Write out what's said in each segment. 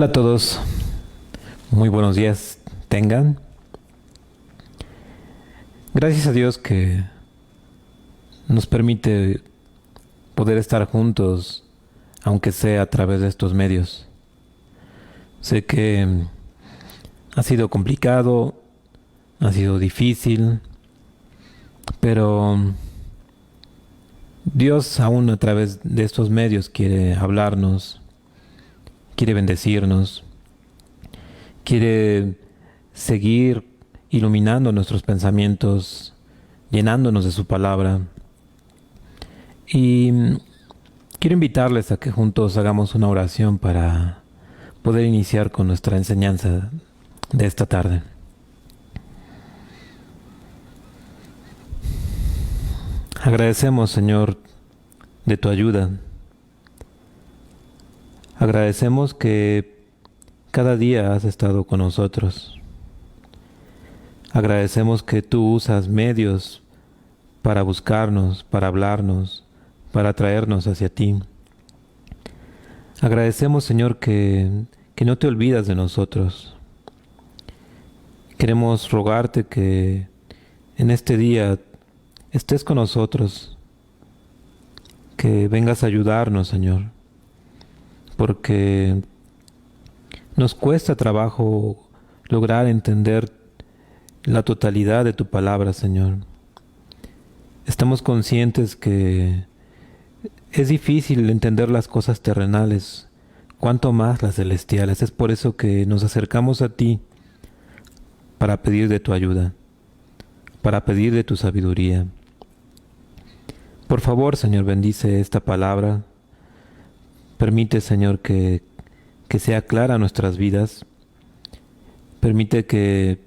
Hola a todos, muy buenos días tengan. Gracias a Dios que nos permite poder estar juntos, aunque sea a través de estos medios. Sé que ha sido complicado, ha sido difícil, pero Dios aún a través de estos medios quiere hablarnos, quiere bendecirnos, quiere seguir iluminando nuestros pensamientos, llenándonos de su palabra. Y quiero invitarles a que juntos hagamos una oración para poder iniciar con nuestra enseñanza de esta tarde. Agradecemos, Señor, de tu ayuda. Agradecemos que cada día has estado con nosotros. Agradecemos que tú usas medios para buscarnos, para hablarnos, para atraernos hacia ti. Agradecemos, Señor, que no te olvidas de nosotros. Queremos rogarte que en este día estés con nosotros, que vengas a ayudarnos, Señor, porque nos cuesta trabajo lograr entender la totalidad de tu palabra, Señor. Estamos conscientes que es difícil entender las cosas terrenales, cuanto más las celestiales. Es por eso que nos acercamos a ti para pedir de tu ayuda, para pedir de tu sabiduría. Por favor, Señor, bendice esta palabra. Permite, Señor, que sea clara nuestras vidas. Permite que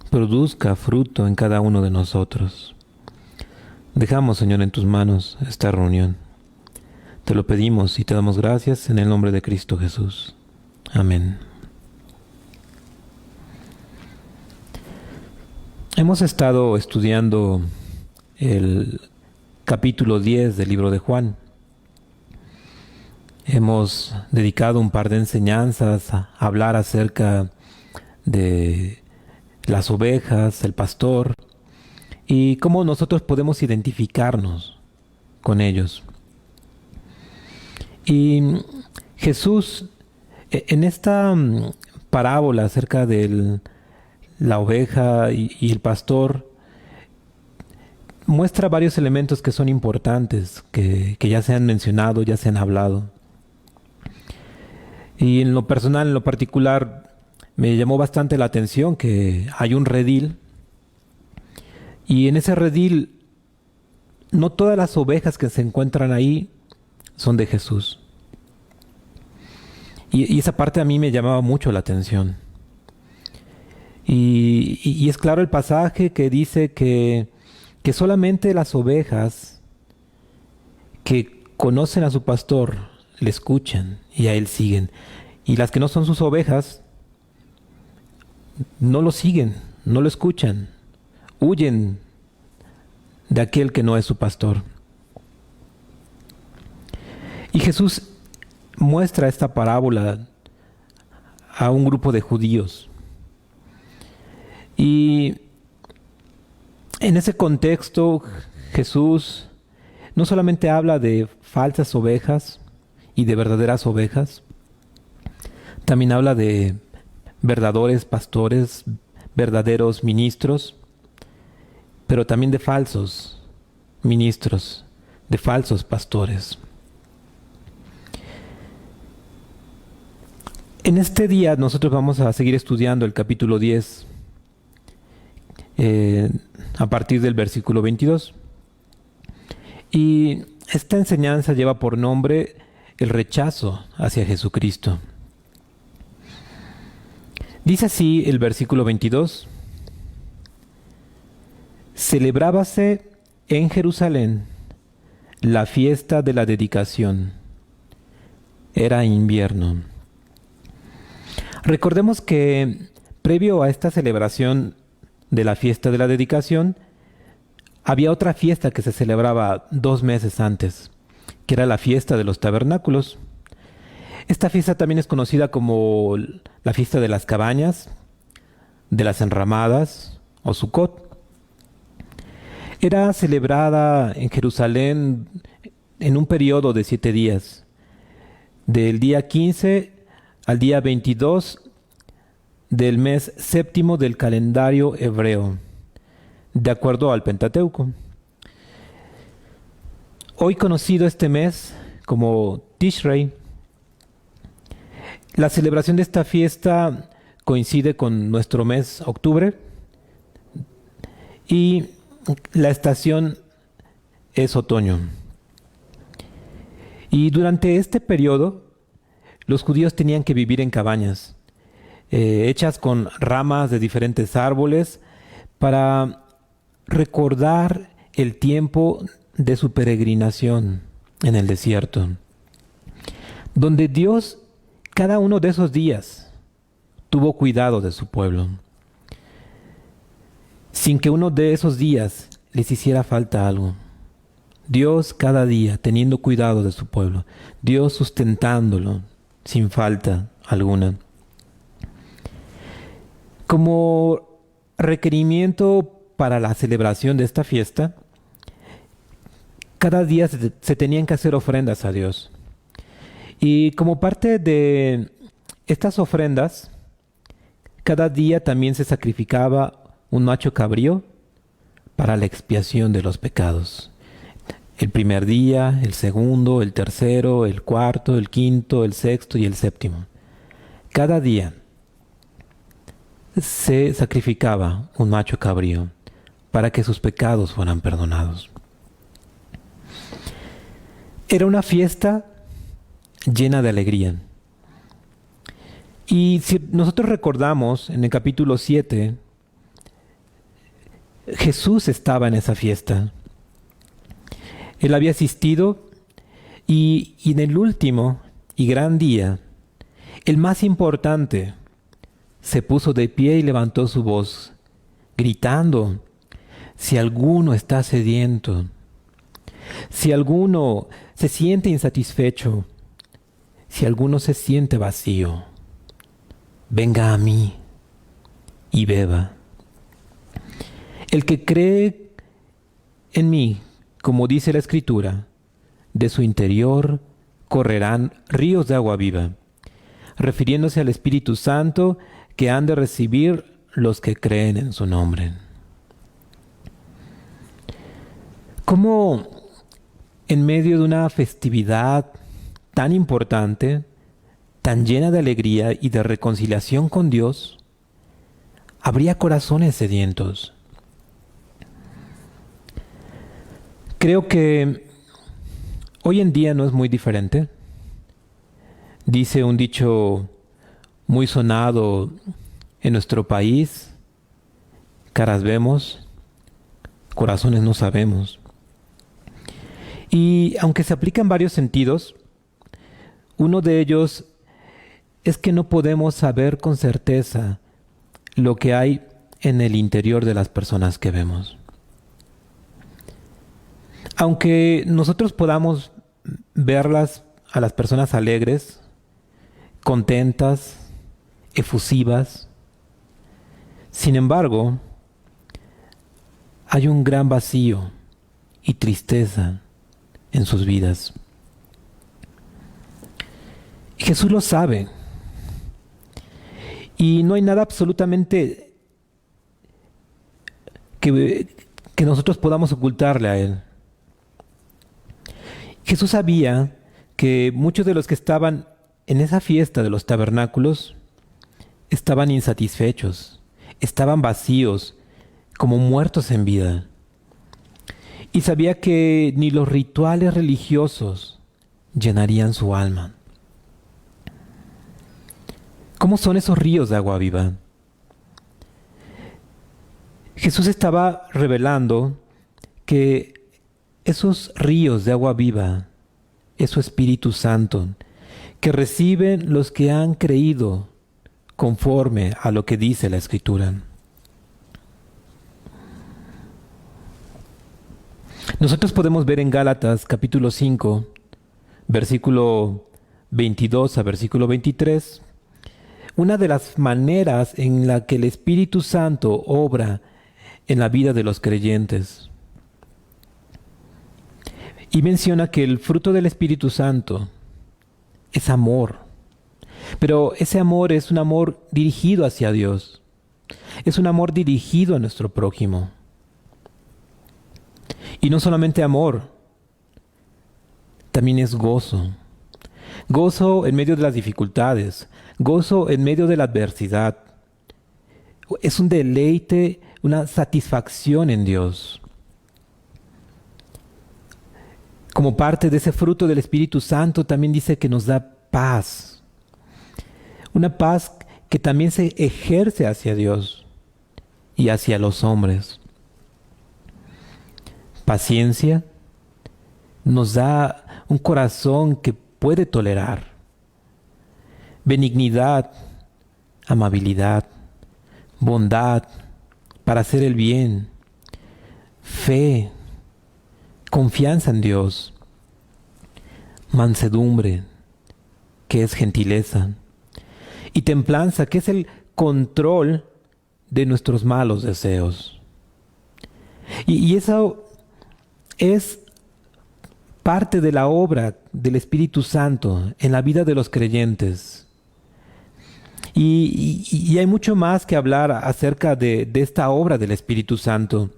produzca fruto en cada uno de nosotros. Dejamos, Señor, en tus manos esta reunión. Te lo pedimos y te damos gracias en el nombre de Cristo Jesús. Amén. Hemos estado estudiando el capítulo 10 del libro de Juan. Hemos dedicado un par de enseñanzas a hablar acerca de las ovejas, el pastor, y cómo nosotros podemos identificarnos con ellos. Y Jesús, en esta parábola acerca de la oveja y el pastor, muestra varios elementos que son importantes, que ya se han mencionado, ya se han hablado. Y en lo personal, en lo particular, me llamó bastante la atención que hay un redil, y en ese redil no todas las ovejas que se encuentran ahí son de Jesús. Y esa parte a mí me llamaba mucho la atención. Y es claro el pasaje que dice que solamente las ovejas que conocen a su pastor le escuchan y a él siguen. Y las que no son sus ovejas no lo siguen, no lo escuchan, huyen de aquel que no es su pastor. Y Jesús muestra esta parábola a un grupo de judíos. Y en ese contexto, Jesús no solamente habla de falsas ovejas y de verdaderas ovejas, también habla de verdaderos pastores, verdaderos ministros, pero también de falsos ministros, de falsos pastores. En este día nosotros vamos a seguir estudiando el capítulo 10, a partir del versículo 22. Y esta enseñanza lleva por nombre el rechazo hacia Jesucristo. Dice así el versículo 22. Celebrábase en Jerusalén la fiesta de la dedicación. Era invierno. Recordemos que previo a esta celebración de la fiesta de la dedicación, había otra fiesta que se celebraba 2 meses antes, que era la fiesta de los tabernáculos. Esta fiesta también es conocida como la fiesta de las cabañas, de las enramadas o Sukkot. Era celebrada en Jerusalén en un periodo de 7 días, del día 15 al día 22 del mes séptimo del calendario hebreo, de acuerdo al Pentateuco. Hoy conocido este mes como Tishrei. La celebración de esta fiesta coincide con nuestro mes octubre y la estación es otoño. Y durante este periodo, los judíos tenían que vivir en cabañas, hechas con ramas de diferentes árboles, para recordar el tiempo de su peregrinación en el desierto, donde Dios, cada uno de esos días, tuvo cuidado de su pueblo, sin que uno de esos días les hiciera falta algo. Dios cada día teniendo cuidado de su pueblo, Dios sustentándolo sin falta alguna. Como requerimiento para la celebración de esta fiesta, cada día se tenían que hacer ofrendas a Dios. Y como parte de estas ofrendas, cada día también se sacrificaba un macho cabrío para la expiación de los pecados. El primer día, el segundo, el tercero, el cuarto, el quinto, el sexto y el séptimo. Cada día se sacrificaba un macho cabrío para que sus pecados fueran perdonados. Era una fiesta llena de alegría. Y si nosotros recordamos en el capítulo 7, Jesús estaba en esa fiesta. Él había asistido y en el último y gran día, el más importante, se puso de pie y levantó su voz, gritando: si alguno está sediento, si alguno se siente insatisfecho, si alguno se siente vacío, venga a mí y beba. El que cree en mí, como dice la Escritura, de su interior correrán ríos de agua viva, refiriéndose al Espíritu Santo que han de recibir los que creen en su nombre. ¿Cómo en medio de una festividad tan importante, tan llena de alegría y de reconciliación con Dios, habría corazones sedientos? Creo que hoy en día no es muy diferente. Dice un dicho muy sonado en nuestro país: caras vemos, corazones no sabemos. Y aunque se aplica en varios sentidos, uno de ellos es que no podemos saber con certeza lo que hay en el interior de las personas que vemos. Aunque nosotros podamos verlas a las personas alegres, contentas, efusivas, sin embargo, hay un gran vacío y tristeza en sus vidas. Jesús lo sabe. Y no hay nada absolutamente que nosotros podamos ocultarle a Él. Jesús sabía que muchos de los que estaban en esa fiesta de los tabernáculos estaban insatisfechos, estaban vacíos, como muertos en vida. Y sabía que ni los rituales religiosos llenarían su alma. ¿Cómo son esos ríos de agua viva? Jesús estaba revelando que esos ríos de agua viva es su Espíritu Santo, que reciben los que han creído conforme a lo que dice la Escritura. Nosotros podemos ver en Gálatas capítulo 5, versículo 22 a versículo 23, una de las maneras en la que el Espíritu Santo obra en la vida de los creyentes. Y menciona que el fruto del Espíritu Santo es amor. Pero ese amor es un amor dirigido hacia Dios. Es un amor dirigido a nuestro prójimo. Y no solamente amor, también es gozo. Gozo en medio de las dificultades, gozo en medio de la adversidad. Es un deleite, una satisfacción en Dios. Como parte de ese fruto del Espíritu Santo también dice que nos da paz. Una paz que también se ejerce hacia Dios y hacia los hombres. Paciencia nos da un corazón que puede tolerar. Benignidad, amabilidad, bondad para hacer el bien, fe, confianza en Dios, mansedumbre, que es gentileza, y templanza, que es el control de nuestros malos deseos. Y eso es parte de la obra del Espíritu Santo en la vida de los creyentes. Y hay mucho más que hablar acerca de esta obra del Espíritu Santo.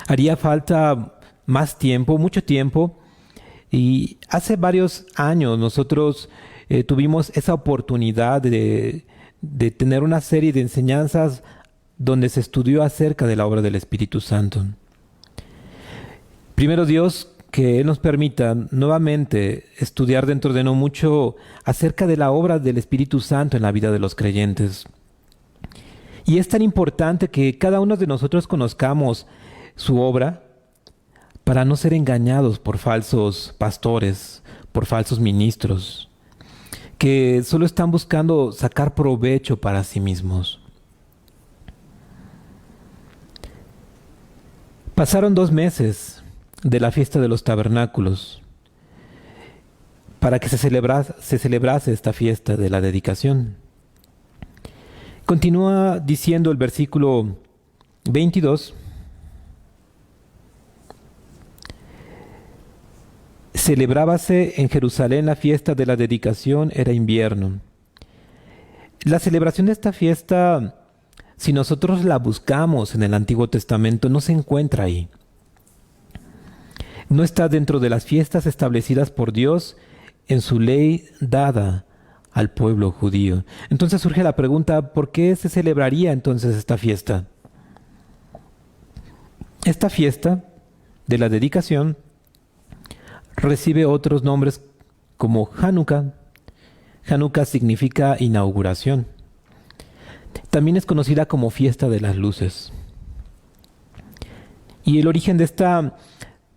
Haría falta más tiempo, mucho tiempo. Y hace varios años nosotros tuvimos esa oportunidad de tener una serie de enseñanzas donde se estudió acerca de la obra del Espíritu Santo. Primero Dios, que Él nos permita nuevamente estudiar dentro de no mucho acerca de la obra del Espíritu Santo en la vida de los creyentes. Y es tan importante que cada uno de nosotros conozcamos su obra para no ser engañados por falsos pastores, por falsos ministros, que solo están buscando sacar provecho para sí mismos. Pasaron 2 meses de la fiesta de los tabernáculos para que se celebrase esta fiesta de la dedicación. Continúa diciendo el versículo 22. Celebrábase en Jerusalén la fiesta de la dedicación, era invierno. La celebración de esta fiesta, si nosotros la buscamos en el Antiguo Testamento, no se encuentra ahí. No está dentro de las fiestas establecidas por Dios en su ley dada al pueblo judío. Entonces surge la pregunta, ¿por qué se celebraría entonces esta fiesta? Esta fiesta de la dedicación recibe otros nombres como Hanukkah. Hanukkah significa inauguración. También es conocida como fiesta de las luces. Y el origen de esta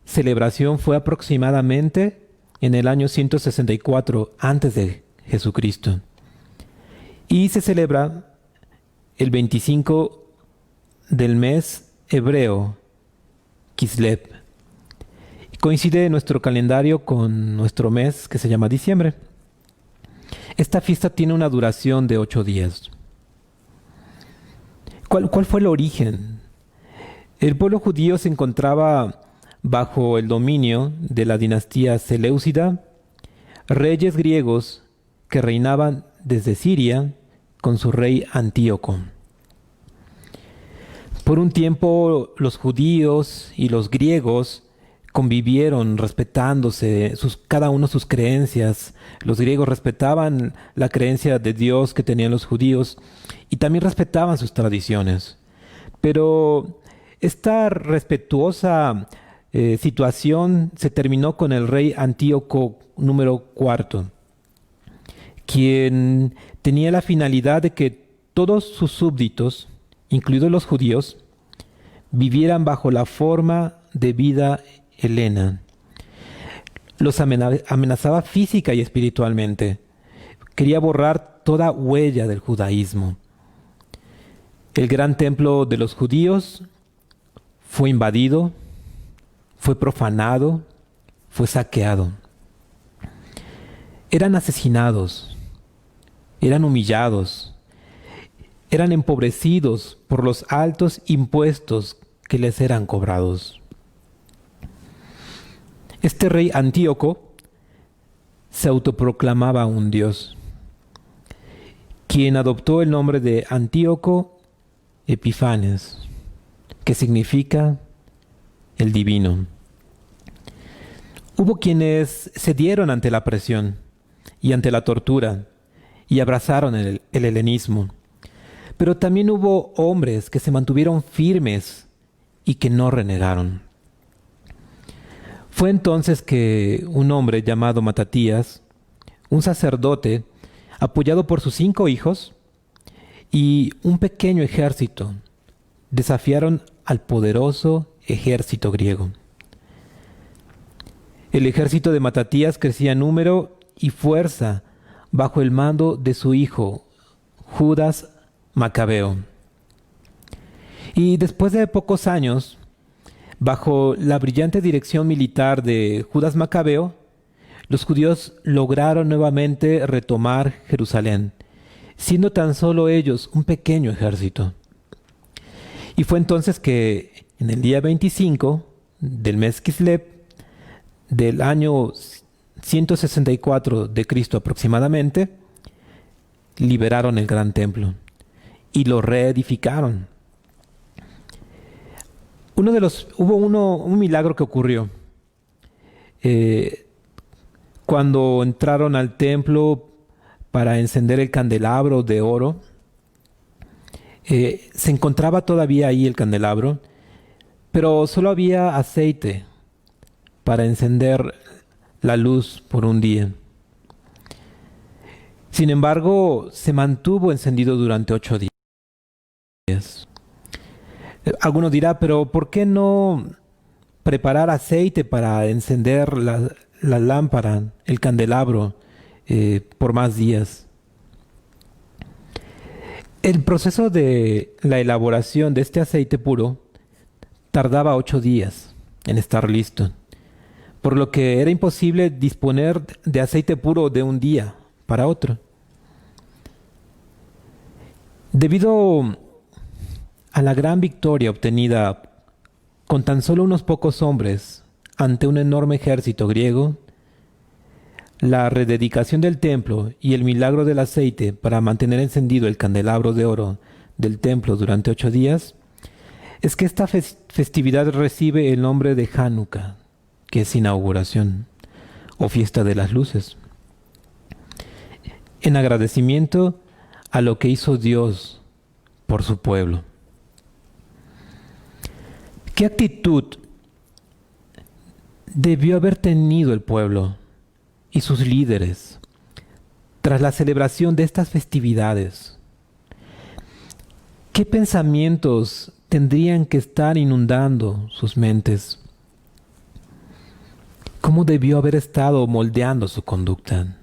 celebración fue aproximadamente en el año 164 antes de Jesucristo. Y se celebra el 25 del mes hebreo, Kislev. Coincide nuestro calendario con nuestro mes que se llama diciembre. Esta fiesta tiene una duración de 8 días. ¿Cuál fue el origen? El pueblo judío se encontraba bajo el dominio de la dinastía Seleucida, reyes griegos que reinaban desde Siria con su rey Antíoco. Por un tiempo los judíos y los griegos convivieron respetándose cada uno sus creencias. Los griegos respetaban la creencia de Dios que tenían los judíos y también respetaban sus tradiciones. Pero esta respetuosa situación se terminó con el rey Antíoco número IV, quien tenía la finalidad de que todos sus súbditos, incluidos los judíos, vivieran bajo la forma de vida helena. Los amenazaba física y espiritualmente. Quería borrar toda huella del judaísmo. El gran templo de los judíos fue invadido, fue profanado, fue saqueado. eran asesinados, eran humillados, eran empobrecidos por los altos impuestos que les eran cobrados. Este rey Antíoco se autoproclamaba un dios, quien adoptó el nombre de Antíoco Epifanes, que significa el divino. Hubo quienes cedieron ante la presión y ante la tortura y abrazaron el helenismo, pero también hubo hombres que se mantuvieron firmes y que no renegaron. Fue entonces que un hombre llamado Matatías, un sacerdote, apoyado por sus 5 hijos y un pequeño ejército, desafiaron al poderoso ejército griego. El ejército de Matatías crecía en número y fuerza bajo el mando de su hijo, Judas Macabeo. Y después de pocos años, bajo la brillante dirección militar de Judas Macabeo, los judíos lograron nuevamente retomar Jerusalén, siendo tan solo ellos un pequeño ejército. Y fue entonces que, en el día 25 del mes Kislev, del año 164 de Cristo aproximadamente, liberaron el gran templo y lo reedificaron. Hubo un milagro que ocurrió. Cuando entraron al templo para encender el candelabro de oro, se encontraba todavía ahí el candelabro, pero solo había aceite para encender la luz por un día. Sin embargo, se mantuvo encendido durante 8 días. Alguno dirá, pero ¿por qué no preparar aceite para encender la lámpara, el candelabro, por más días? El proceso de la elaboración de este aceite puro tardaba 8 días en estar listo, por lo que era imposible disponer de aceite puro de un día para otro. Debido a la gran victoria obtenida con tan solo unos pocos hombres ante un enorme ejército griego, la rededicación del templo y el milagro del aceite para mantener encendido el candelabro de oro del templo durante 8 días, es que esta festividad recibe el nombre de Hanukkah, que es inauguración o fiesta de las luces, en agradecimiento a lo que hizo Dios por su pueblo. ¿Qué actitud debió haber tenido el pueblo y sus líderes tras la celebración de estas festividades? ¿Qué pensamientos tendrían que estar inundando sus mentes? ¿Cómo debió haber estado moldeando su conducta?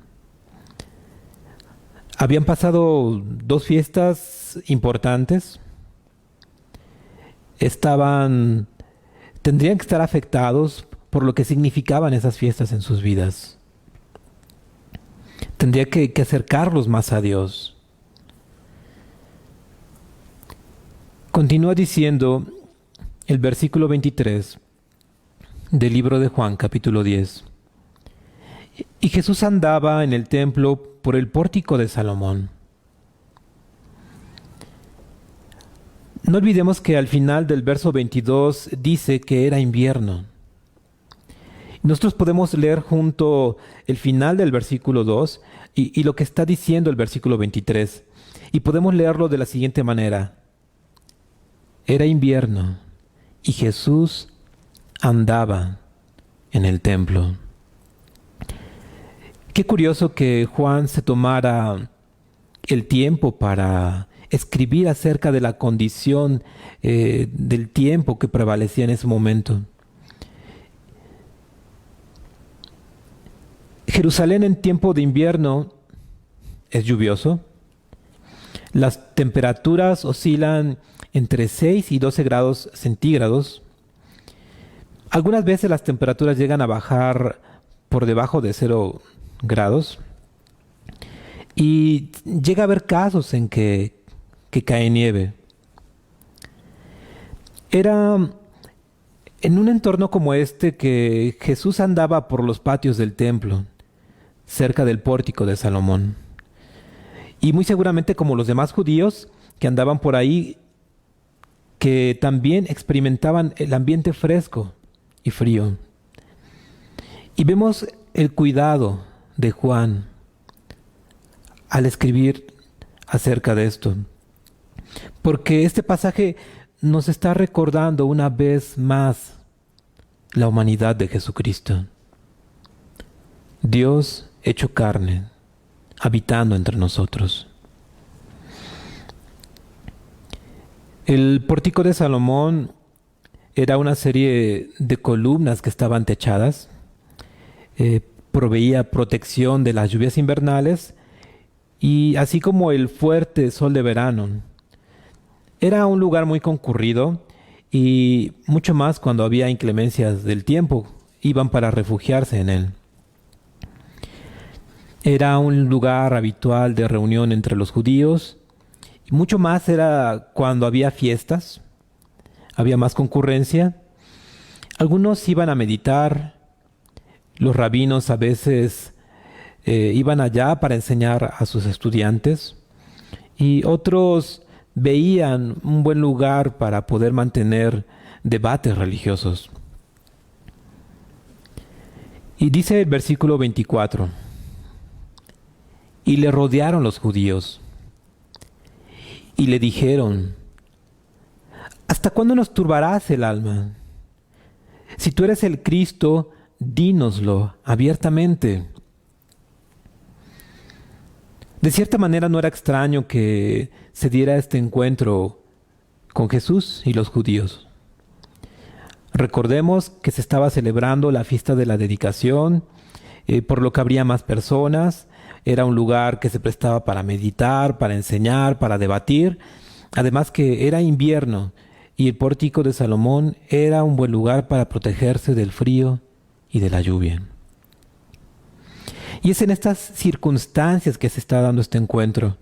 Habían pasado 2 fiestas importantes. Tendrían que estar afectados por lo que significaban esas fiestas en sus vidas. Tendría que acercarlos más a Dios. Continúa diciendo el versículo 23 del libro de Juan, capítulo 10. Y Jesús andaba en el templo por el pórtico de Salomón. No olvidemos que al final del verso 22 dice que era invierno. Nosotros podemos leer junto el final del versículo 2 y lo que está diciendo el versículo 23. Y podemos leerlo de la siguiente manera. Era invierno y Jesús andaba en el templo. Qué curioso que Juan se tomara el tiempo para escribir acerca de la condición del tiempo que prevalecía en ese momento. Jerusalén en tiempo de invierno es lluvioso. Las temperaturas oscilan entre 6 y 12 grados centígrados. Algunas veces las temperaturas llegan a bajar por debajo de 0 grados. Y llega a haber casos en que cae nieve. Era en un entorno como este que Jesús andaba por los patios del templo, cerca del pórtico de Salomón. Y muy seguramente como los demás judíos que andaban por ahí, que también experimentaban el ambiente fresco y frío. Y vemos el cuidado de Juan al escribir acerca de esto. Porque este pasaje nos está recordando una vez más la humanidad de Jesucristo. Dios hecho carne, habitando entre nosotros. El pórtico de Salomón era una serie de columnas que estaban techadas. Proveía protección de las lluvias invernales y así como el fuerte sol de verano. Era un lugar muy concurrido y mucho más cuando había inclemencias del tiempo, iban para refugiarse en él. Era un lugar habitual de reunión entre los judíos y mucho más era cuando había fiestas, había más concurrencia. Algunos iban a meditar, los rabinos a veces iban allá para enseñar a sus estudiantes y otros veían un buen lugar para poder mantener debates religiosos. Y dice el versículo 24, y le rodearon los judíos y le dijeron, ¿hasta cuándo nos turbarás el alma? Si tú eres el Cristo, dínoslo abiertamente. De cierta manera no era extraño que se diera este encuentro con Jesús y los judíos. Recordemos que se estaba celebrando la fiesta de la dedicación, por lo que habría más personas. Era un lugar que se prestaba para meditar, para enseñar, para debatir. Además que era invierno y el pórtico de Salomón era un buen lugar para protegerse del frío y de la lluvia. Y es en estas circunstancias que se está dando este encuentro.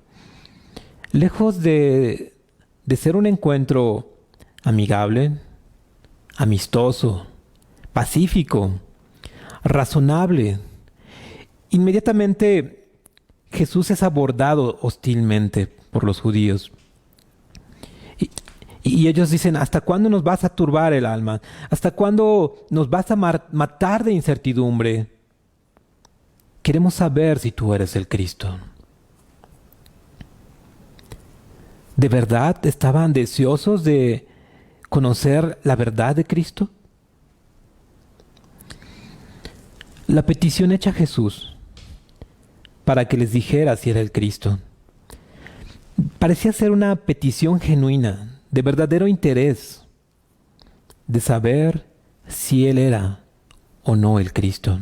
Lejos de ser un encuentro amigable, amistoso, pacífico, razonable, inmediatamente Jesús es abordado hostilmente por los judíos. Y ellos dicen, ¿hasta cuándo nos vas a turbar el alma? ¿Hasta cuándo nos vas a matar de incertidumbre? Queremos saber si tú eres el Cristo. ¿De verdad estaban deseosos de conocer la verdad de Cristo? La petición hecha a Jesús para que les dijera si era el Cristo parecía ser una petición genuina, de verdadero interés, de saber si Él era o no el Cristo.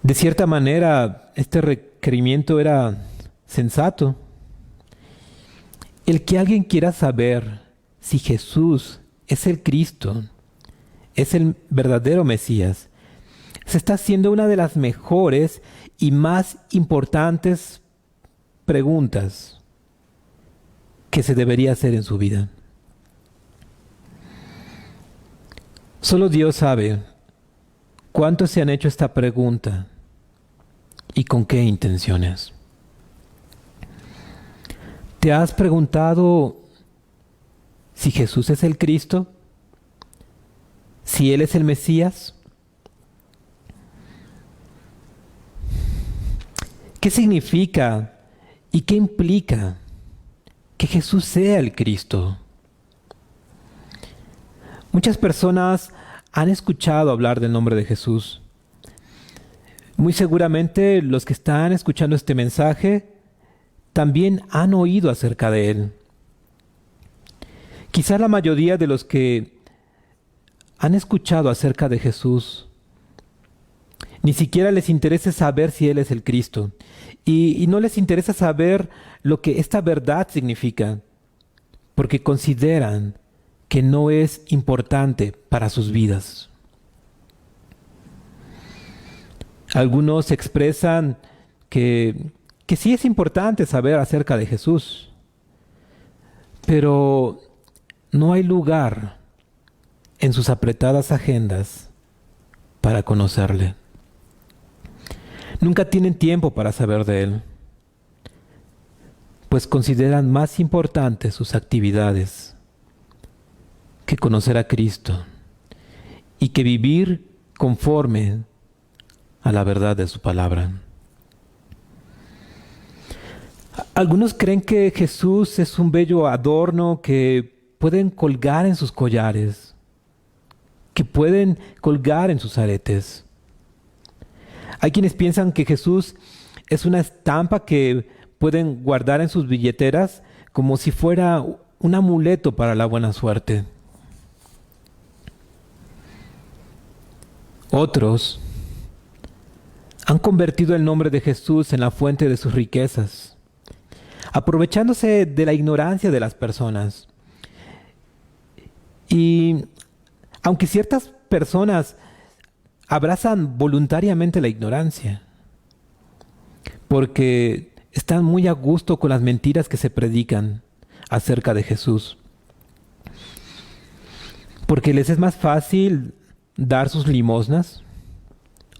De cierta manera, este requerimiento era sensato. El que alguien quiera saber si Jesús es el Cristo, es el verdadero Mesías, se está haciendo una de las mejores y más importantes preguntas que se debería hacer en su vida. Solo Dios sabe cuántos se han hecho esta pregunta y con qué intenciones. ¿Te has preguntado si Jesús es el Cristo? ¿Si Él es el Mesías? ¿Qué significa y qué implica que Jesús sea el Cristo? Muchas personas han escuchado hablar del nombre de Jesús. Muy seguramente los que están escuchando este mensaje también han oído acerca de Él. Quizá la mayoría de los que han escuchado acerca de Jesús ni siquiera les interesa saber si Él es el Cristo. Y no les interesa saber lo que esta verdad significa, porque consideran que no es importante para sus vidas. Algunos expresan que sí es importante saber acerca de Jesús, pero no hay lugar en sus apretadas agendas para conocerle. Nunca tienen tiempo para saber de Él, pues consideran más importantes sus actividades que conocer a Cristo y que vivir conforme a la verdad de su palabra. Algunos creen que Jesús es un bello adorno que pueden colgar en sus collares, que pueden colgar en sus aretes. Hay quienes piensan que Jesús es una estampa que pueden guardar en sus billeteras como si fuera un amuleto para la buena suerte. Otros han convertido el nombre de Jesús en la fuente de sus riquezas, aprovechándose de la ignorancia de las personas. Y aunque ciertas personas abrazan voluntariamente la ignorancia, porque están muy a gusto con las mentiras que se predican acerca de Jesús, porque les es más fácil dar sus limosnas,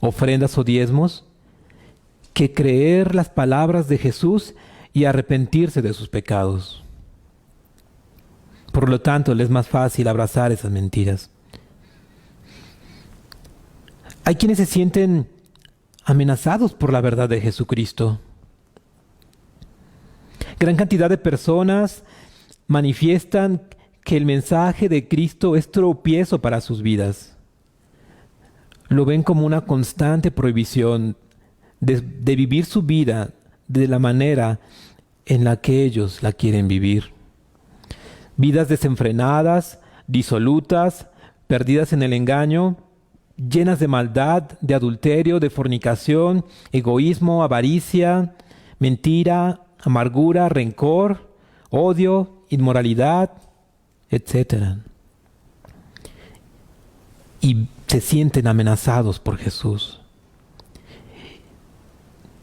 ofrendas o diezmos, que creer las palabras de Jesús y arrepentirse de sus pecados. Por lo tanto, les es más fácil abrazar esas mentiras. Hay quienes se sienten amenazados por la verdad de Jesucristo. Gran cantidad de personas manifiestan que el mensaje de Cristo es tropiezo para sus vidas. Lo ven como una constante prohibición de vivir su vida de la manera en la que ellos la quieren vivir. Vidas desenfrenadas, disolutas, perdidas en el engaño, llenas de maldad, de adulterio, de fornicación, egoísmo, avaricia, mentira, amargura, rencor, odio, inmoralidad, etc. Y se sienten amenazados por Jesús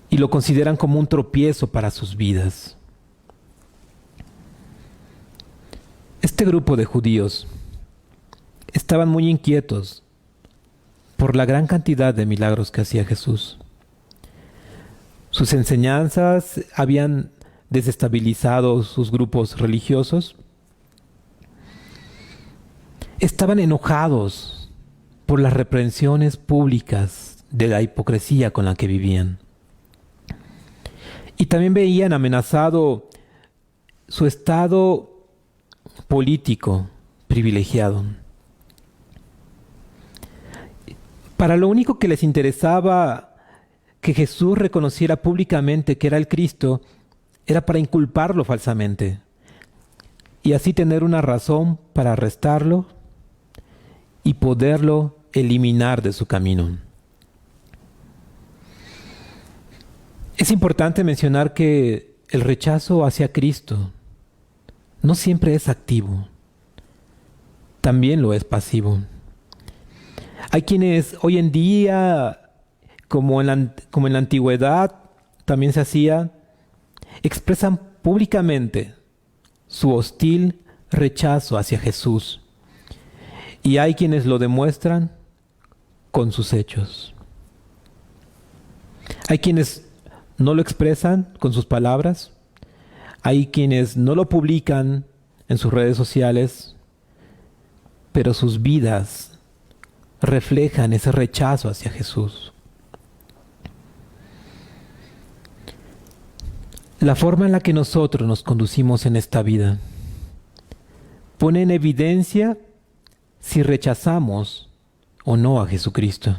y lo consideran como un tropiezo para sus vidas. Este grupo de judíos estaban muy inquietos por la gran cantidad de milagros que hacía Jesús. Sus enseñanzas habían desestabilizado sus grupos religiosos. Estaban enojados por las reprensiones públicas de la hipocresía con la que vivían. Y también veían amenazado su estado político privilegiado. Para lo único que les interesaba que Jesús reconociera públicamente que era el Cristo, era para inculparlo falsamente y así tener una razón para arrestarlo y poderlo eliminar de su camino. Es importante mencionar que el rechazo hacia Cristo no siempre es activo, también lo es pasivo. Hay quienes hoy en día, como en la antigüedad también se hacía, expresan públicamente su hostil rechazo hacia Jesús. Y hay quienes lo demuestran con sus hechos. Hay quienes no lo expresan con sus palabras. Hay quienes no lo publican en sus redes sociales, pero sus vidas reflejan ese rechazo hacia Jesús. La forma en la que nosotros nos conducimos en esta vida pone en evidencia si rechazamos o no a Jesucristo.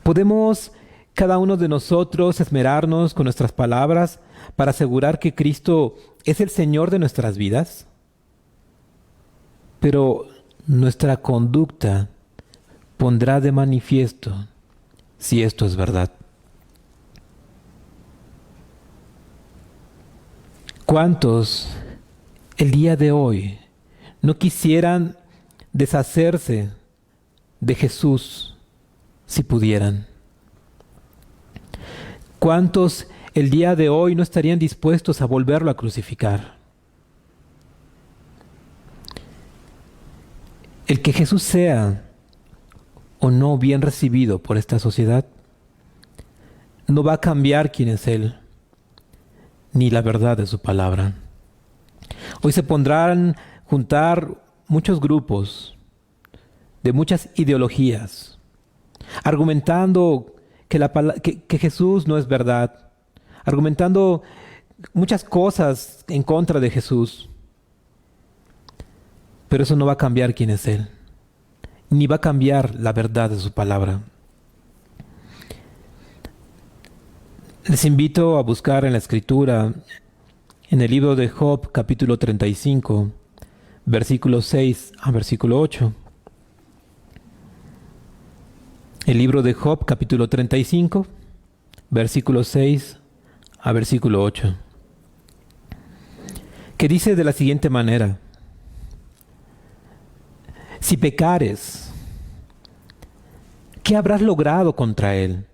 ¿Podemos cada uno de nosotros esmerarnos con nuestras palabras para asegurar que Cristo es el Señor de nuestras vidas? Pero nuestra conducta pondrá de manifiesto si esto es verdad. ¿Cuántos el día de hoy no quisieran deshacerse de Jesús si pudieran? ¿Cuántos el día de hoy no estarían dispuestos a volverlo a crucificar? El que Jesús sea o no bien recibido por esta sociedad no va a cambiar quién es Él, ni la verdad de su palabra. Hoy se pondrán juntar muchos grupos de muchas ideologías, argumentando que Jesús no es verdad, argumentando muchas cosas en contra de Jesús. Pero eso no va a cambiar quién es Él, ni va a cambiar la verdad de su palabra. Les invito a buscar en la Escritura, en el libro de Job, capítulo 35, versículo 6 a versículo 8. El libro de Job, capítulo 35, versículo 6 a versículo 8, que dice de la siguiente manera: si pecares, ¿qué habrás logrado contra él?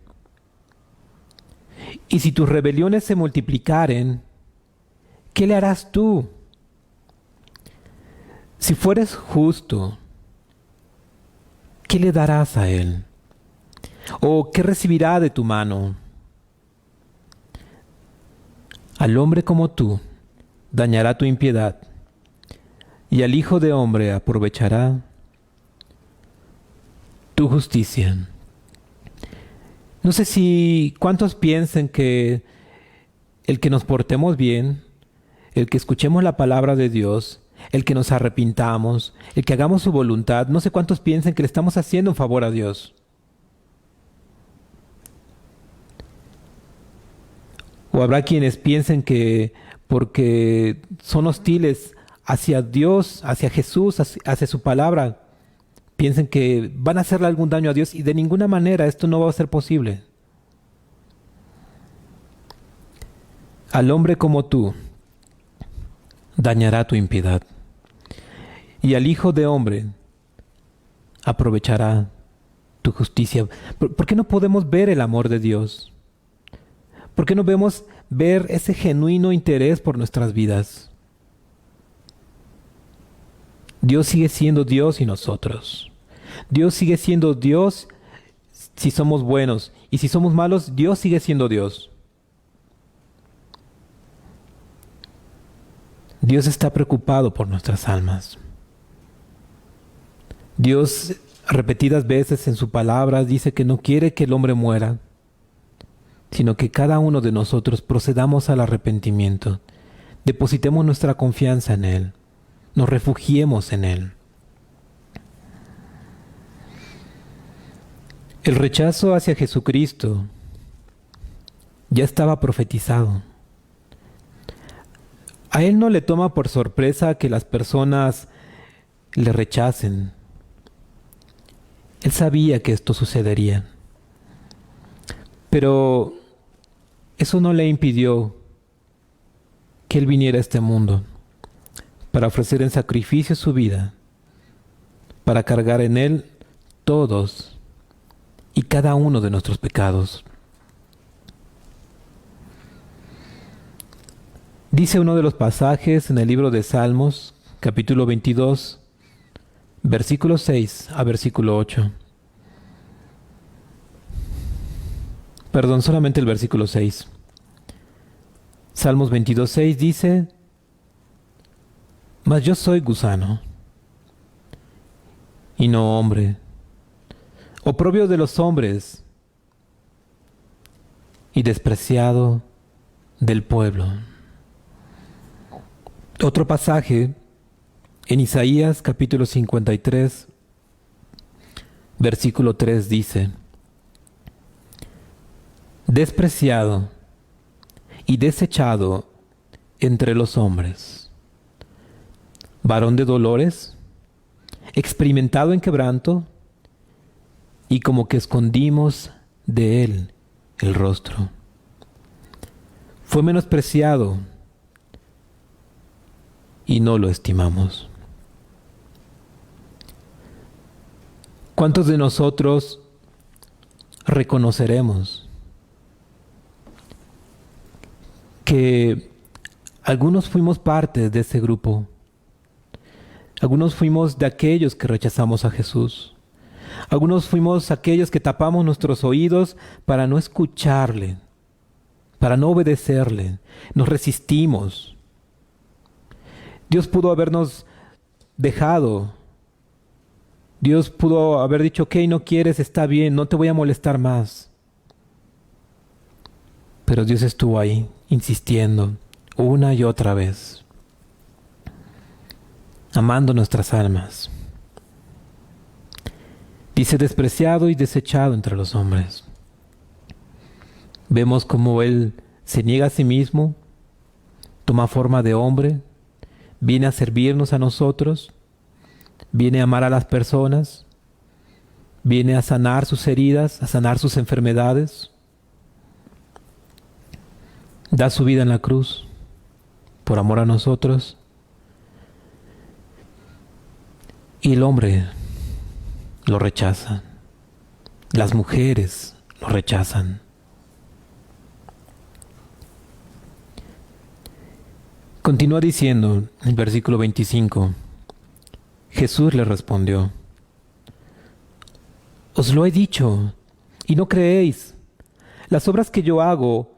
Y si tus rebeliones se multiplicaren, ¿qué le harás tú? Si fueres justo, ¿qué le darás a él? ¿O qué recibirá de tu mano? Al hombre como tú dañará tu impiedad, y al Hijo de Hombre aprovechará tu justicia. No sé si cuántos piensen que el que nos portemos bien, el que escuchemos la palabra de Dios, el que nos arrepintamos, el que hagamos su voluntad, no sé cuántos piensen que le estamos haciendo un favor a Dios. O habrá quienes piensen que porque son hostiles hacia Dios, hacia Jesús, hacia su palabra, piensen que van a hacerle algún daño a Dios, y de ninguna manera esto no va a ser posible. Al hombre como tú dañará tu impiedad, y al Hijo de Hombre aprovechará tu justicia. ¿Por qué no podemos ver el amor de Dios? ¿Por qué no vemos ver ese genuino interés por nuestras vidas? Dios sigue siendo Dios y nosotros. Dios sigue siendo Dios si somos buenos, y si somos malos, Dios sigue siendo Dios. Dios está preocupado por nuestras almas. Dios repetidas veces en su palabra dice que no quiere que el hombre muera, sino que cada uno de nosotros procedamos al arrepentimiento, depositemos nuestra confianza en Él, nos refugiemos en Él. El rechazo hacia Jesucristo ya estaba profetizado. A Él no le toma por sorpresa que las personas le rechacen. Él sabía que esto sucedería. Pero eso no le impidió que Él viniera a este mundo para ofrecer en sacrificio su vida, para cargar en Él todos y cada uno de nuestros pecados. Dice uno de los pasajes en el libro de Salmos, capítulo 22, versículo 6 a versículo 8. Perdón, solamente el versículo 6. Salmos 22, 6 dice: mas yo soy gusano, y no hombre, oprobio de los hombres, y despreciado del pueblo. Otro pasaje en Isaías capítulo 53, versículo 3 dice: despreciado y desechado entre los hombres, varón de dolores, experimentado en quebranto, y como que escondimos de él el rostro. Fue menospreciado y no lo estimamos. ¿Cuántos de nosotros reconoceremos que algunos fuimos parte de ese grupo. Algunos fuimos de aquellos que rechazamos a Jesús. Algunos fuimos aquellos que tapamos nuestros oídos para no escucharle, para no obedecerle. Nos resistimos. Dios pudo habernos dejado. Dios pudo haber dicho, ok, no quieres, está bien, no te voy a molestar más. Pero Dios estuvo ahí, insistiendo, una y otra vez, amando nuestras almas. Dice, despreciado y desechado entre los hombres. Vemos cómo Él se niega a sí mismo, toma forma de hombre, viene a servirnos a nosotros, viene a amar a las personas, viene a sanar sus heridas, a sanar sus enfermedades. Da su vida en la cruz por amor a nosotros. Y el hombre lo rechaza. Las mujeres lo rechazan. Continúa diciendo el versículo 25. Jesús le respondió, os lo he dicho, y no creéis. Las obras que yo hago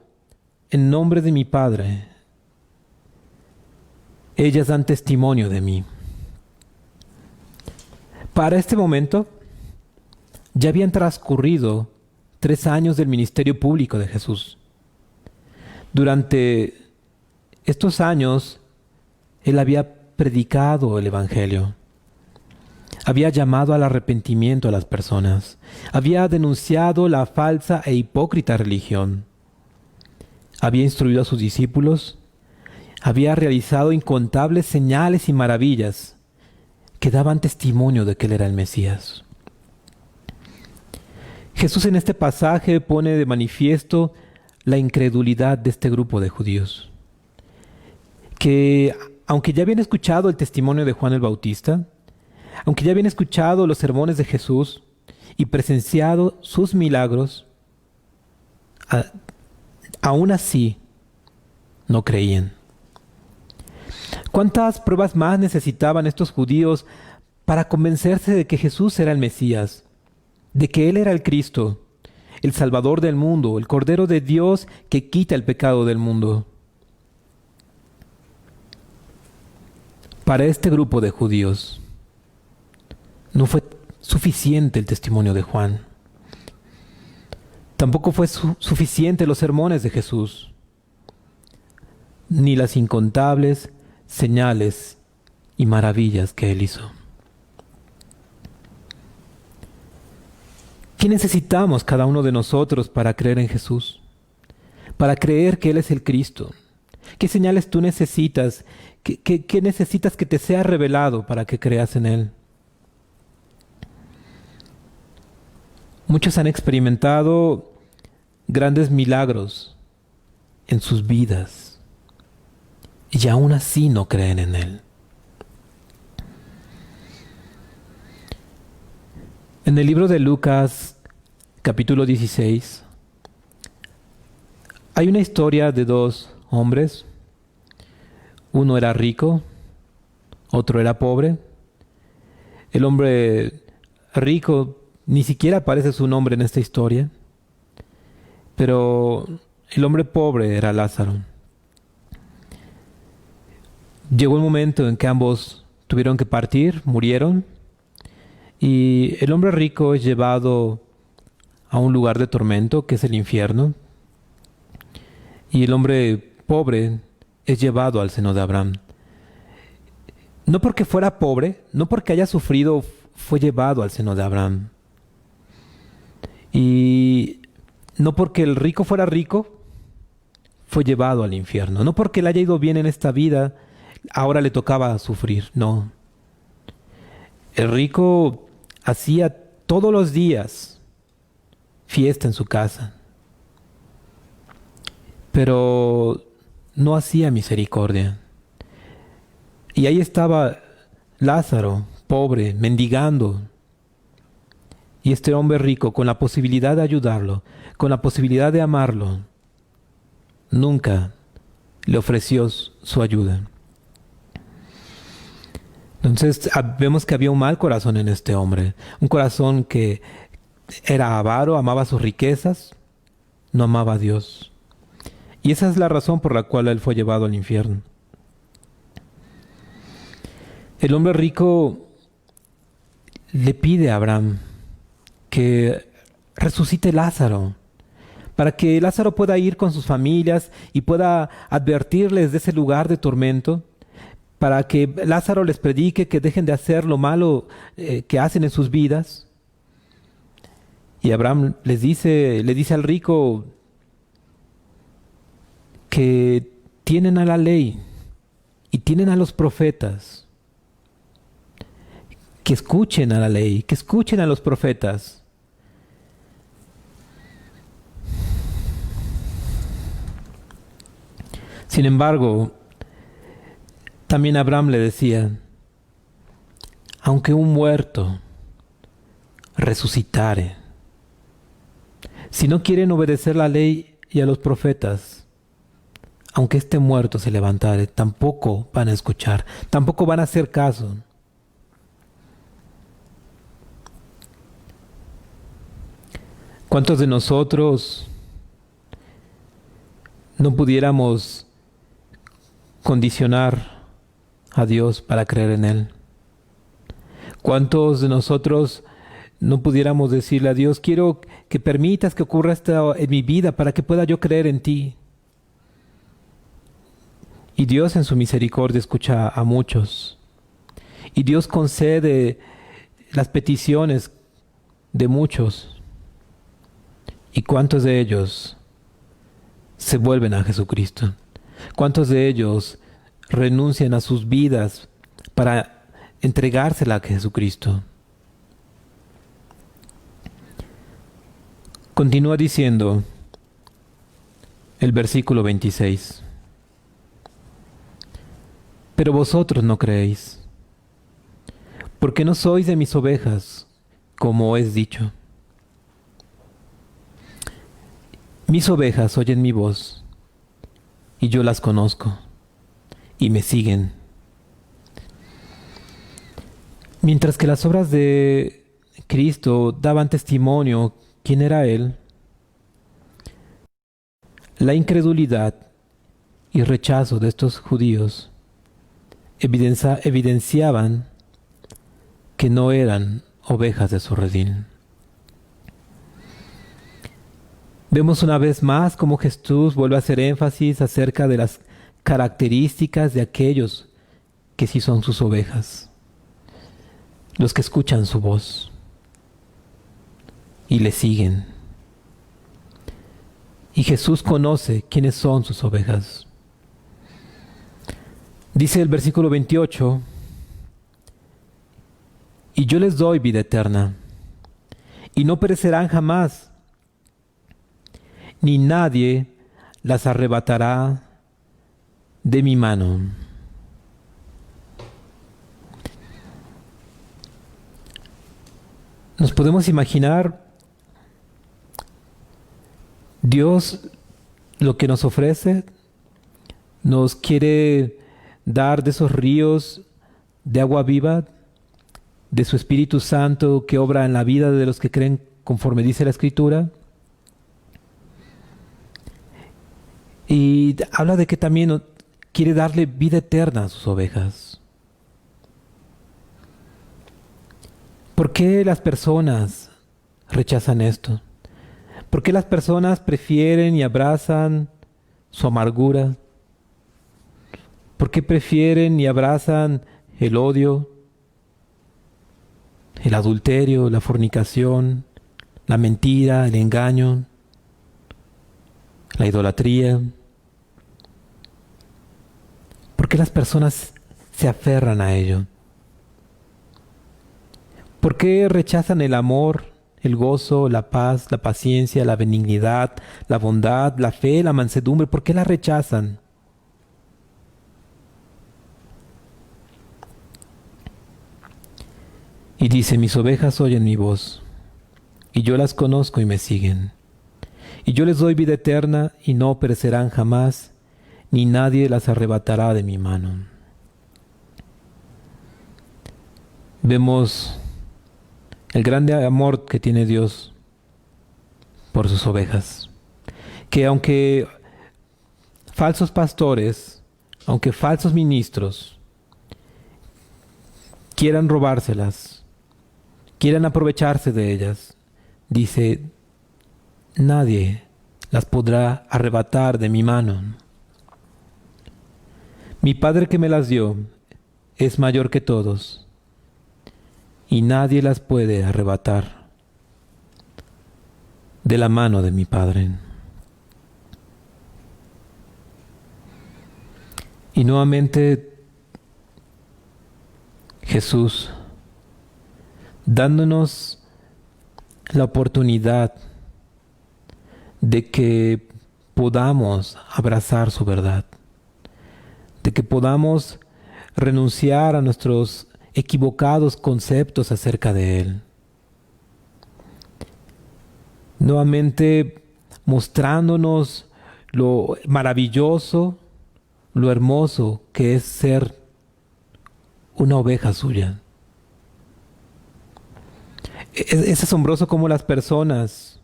en nombre de mi Padre, ellas dan testimonio de mí. Para este momento, ya habían transcurrido 3 años del ministerio público de Jesús. Durante estos años, Él había predicado el Evangelio. Había llamado al arrepentimiento a las personas. Había denunciado la falsa e hipócrita religión. Había instruido a sus discípulos. Había realizado incontables señales y maravillas que daban testimonio de que Él era el Mesías. Jesús en este pasaje pone de manifiesto la incredulidad de este grupo de judíos, que aunque ya habían escuchado el testimonio de Juan el Bautista, aunque ya habían escuchado los sermones de Jesús y presenciado sus milagros, aún así no creían. ¿Cuántas pruebas más necesitaban estos judíos para convencerse de que Jesús era el Mesías, de que Él era el Cristo, el Salvador del mundo, el Cordero de Dios que quita el pecado del mundo? Para este grupo de judíos no fue suficiente el testimonio de Juan. Tampoco fue suficiente los sermones de Jesús, ni las incontables señales y maravillas que Él hizo. ¿Qué necesitamos cada uno de nosotros para creer en Jesús? Para creer que Él es el Cristo. ¿Qué señales tú necesitas? ¿Qué necesitas que te sea revelado para que creas en Él? Muchos han experimentado grandes milagros en sus vidas y aún así no creen en Él. En el libro de Lucas, capítulo 16, hay una historia de 2 hombres. Uno era rico, otro era pobre. El hombre rico, ni siquiera aparece su nombre en esta historia, pero el hombre pobre era Lázaro. Llegó el momento en que ambos tuvieron que partir, murieron, y el hombre rico es llevado a un lugar de tormento, que es el infierno, y el hombre pobre es llevado al seno de Abraham. No porque fuera pobre, no porque haya sufrido, fue llevado al seno de Abraham. Y no porque el rico fuera rico, fue llevado al infierno. No porque le haya ido bien en esta vida, ahora le tocaba sufrir. No. El rico hacía todos los días fiesta en su casa, pero no hacía misericordia. Y ahí estaba Lázaro, pobre, mendigando. Y este hombre rico, con la posibilidad de ayudarlo, con la posibilidad de amarlo, nunca le ofreció su ayuda. Entonces vemos que había un mal corazón en este hombre, un corazón que era avaro, amaba sus riquezas, no amaba a Dios. Y esa es la razón por la cual él fue llevado al infierno. El hombre rico le pide a Abraham que resucite Lázaro, para que Lázaro pueda ir con sus familias y pueda advertirles de ese lugar de tormento, para que Lázaro les predique que dejen de hacer lo malo que hacen en sus vidas. Y Abraham le dice al rico que tienen a la ley y tienen a los profetas, que escuchen a la ley, que escuchen a los profetas. Sin embargo, también Abraham le decía, aunque un muerto resucitare, si no quieren obedecer la ley y a los profetas, aunque este muerto se levantare, tampoco van a escuchar, tampoco van a hacer caso. ¿Cuántos de nosotros no pudiéramos condicionar a Dios para creer en Él? ¿Cuántos de nosotros no pudiéramos decirle a Dios, quiero que permitas que ocurra esto en mi vida para que pueda yo creer en ti? Y Dios en su misericordia escucha a muchos. Y Dios concede las peticiones de muchos. ¿Y cuántos de ellos se vuelven a Jesucristo? ¿Cuántos de ellos renuncian a sus vidas para entregársela a Jesucristo? Continúa diciendo el versículo 26. Pero vosotros no creéis, porque no sois de mis ovejas, como es dicho. Mis ovejas oyen mi voz, y yo las conozco, y me siguen. Mientras que las obras de Cristo daban testimonio quién era Él, la incredulidad y rechazo de estos judíos evidenciaban que no eran ovejas de su redil. Vemos una vez más cómo Jesús vuelve a hacer énfasis acerca de las características de aquellos que sí son sus ovejas, los que escuchan su voz y le siguen. Y Jesús conoce quiénes son sus ovejas. Dice el versículo 28, y yo les doy vida eterna, y no perecerán jamás, ni nadie las arrebatará de mi mano. Nos podemos imaginar Dios lo que nos ofrece, nos quiere dar de esos ríos de agua viva, de su Espíritu Santo que obra en la vida de los que creen conforme dice la Escritura. Y habla de que también quiere darle vida eterna a sus ovejas. ¿Por qué las personas rechazan esto? ¿Por qué las personas prefieren y abrazan su amargura? ¿Por qué prefieren y abrazan el odio, el adulterio, la fornicación, la mentira, el engaño, la idolatría? ¿Por qué las personas se aferran a ello? ¿Por qué rechazan el amor, el gozo, la paz, la paciencia, la benignidad, la bondad, la fe, la mansedumbre? ¿Por qué la rechazan? Y dice, mis ovejas oyen mi voz, y yo las conozco y me siguen. Y yo les doy vida eterna, y no perecerán jamás, ni nadie las arrebatará de mi mano. Vemos el grande amor que tiene Dios por sus ovejas, que aunque falsos pastores, aunque falsos ministros quieran robárselas, quieran aprovecharse de ellas, dice, nadie las podrá arrebatar de mi mano. Mi Padre que me las dio es mayor que todos, y nadie las puede arrebatar de la mano de mi Padre. Y nuevamente Jesús, dándonos la oportunidad de que podamos abrazar su verdad, de que podamos renunciar a nuestros equivocados conceptos acerca de Él. Nuevamente mostrándonos lo maravilloso, lo hermoso que es ser una oveja suya. Es asombroso cómo las personas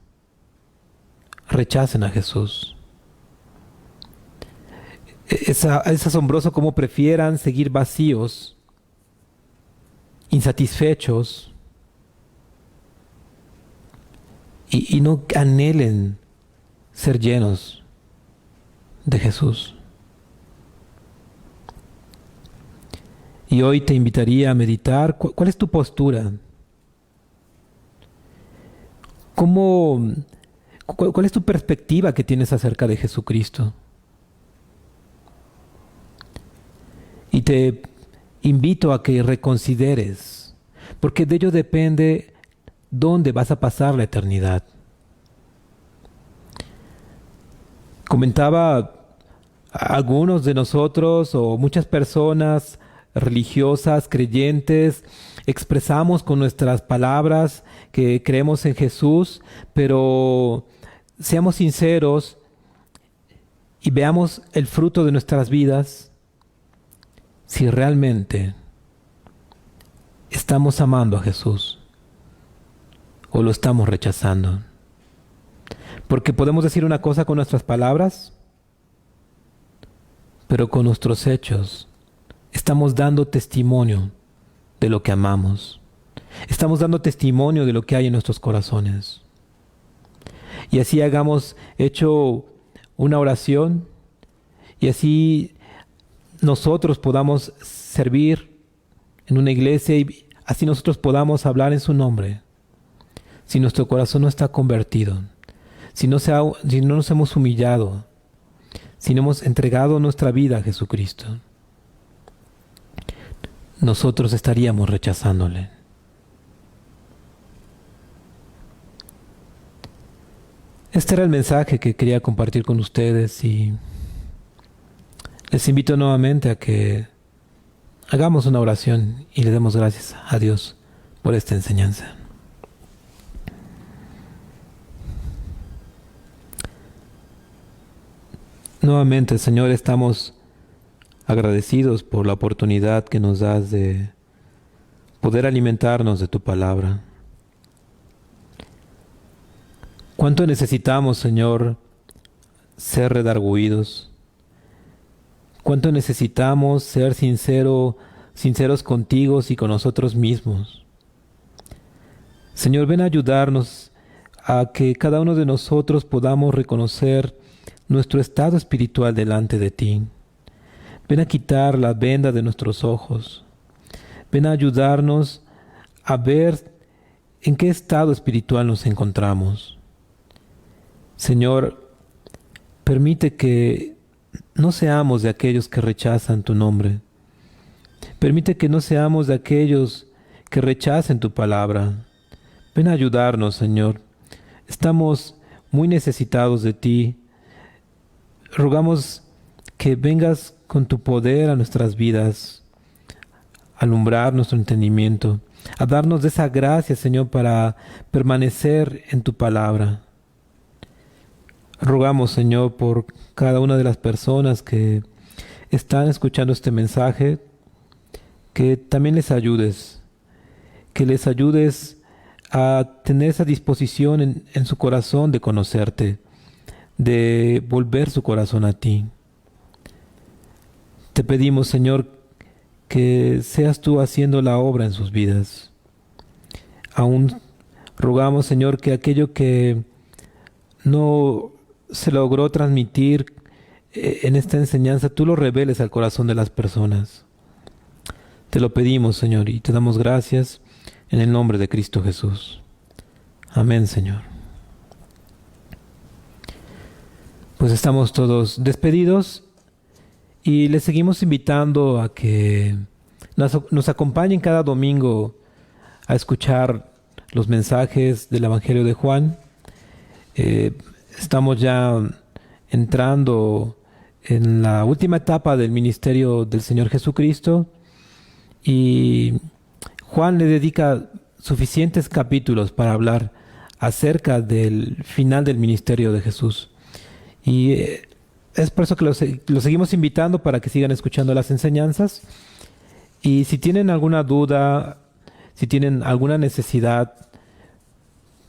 rechazan a Jesús. Es asombroso cómo prefieran seguir vacíos, insatisfechos, y no anhelen ser llenos de Jesús. Y hoy te invitaría a meditar. ¿Cuál es tu postura? ¿Cuál es tu perspectiva que tienes acerca de Jesucristo? Y te invito a que reconsideres, porque de ello depende dónde vas a pasar la eternidad. Comentaba a algunos de nosotros o muchas personas religiosas, creyentes, expresamos con nuestras palabras que creemos en Jesús, pero seamos sinceros y veamos el fruto de nuestras vidas, si realmente estamos amando a Jesús o lo estamos rechazando. Porque podemos decir una cosa con nuestras palabras, pero con nuestros hechos estamos dando testimonio de lo que amamos. Estamos dando testimonio de lo que hay en nuestros corazones. Y así hagamos hecho una oración y así nosotros podamos servir en una iglesia y así nosotros podamos hablar en su nombre. Si nuestro corazón no está convertido, si no nos hemos humillado, si no hemos entregado nuestra vida a Jesucristo, nosotros estaríamos rechazándole. Este era el mensaje que quería compartir con ustedes y les invito nuevamente a que hagamos una oración y le demos gracias a Dios por esta enseñanza. Nuevamente, Señor, estamos agradecidos por la oportunidad que nos das de poder alimentarnos de tu palabra. ¿Cuánto necesitamos, Señor, ser redargüidos? ¿Cuánto necesitamos ser sinceros contigo y con nosotros mismos? Señor, ven a ayudarnos a que cada uno de nosotros podamos reconocer nuestro estado espiritual delante de ti. Ven a quitar la venda de nuestros ojos. Ven a ayudarnos a ver en qué estado espiritual nos encontramos. Señor, permite que no seamos de aquellos que rechazan tu nombre. Permite que no seamos de aquellos que rechacen tu palabra. Ven a ayudarnos, Señor. Estamos muy necesitados de ti. Rogamos que vengas con tu poder a nuestras vidas, a alumbrar nuestro entendimiento, a darnos de esa gracia, Señor, para permanecer en tu palabra. Rogamos, Señor, por cada una de las personas que están escuchando este mensaje, que también que les ayudes a tener esa disposición en su corazón de conocerte, de volver su corazón a ti. Te pedimos, Señor, que seas tú haciendo la obra en sus vidas. Aún rogamos, Señor, que aquello que no se logró transmitir en esta enseñanza, tú lo reveles al corazón de las personas. Te lo pedimos, Señor, y te damos gracias en el nombre de Cristo Jesús. Amén, Señor. Pues estamos todos despedidos y les seguimos invitando a que nos acompañen cada domingo a escuchar los mensajes del Evangelio de Juan. Estamos ya entrando en la última etapa del ministerio del Señor Jesucristo y Juan le dedica suficientes capítulos para hablar acerca del final del ministerio de Jesús. Y es por eso que los seguimos invitando para que sigan escuchando las enseñanzas. Y si tienen alguna duda, si tienen alguna necesidad,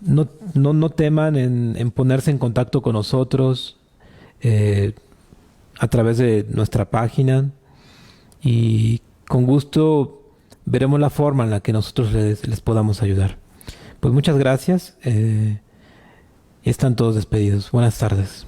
no teman en ponerse en contacto con nosotros a través de nuestra página y con gusto veremos la forma en la que nosotros les podamos ayudar. Pues muchas gracias y están todos despedidos. Buenas tardes.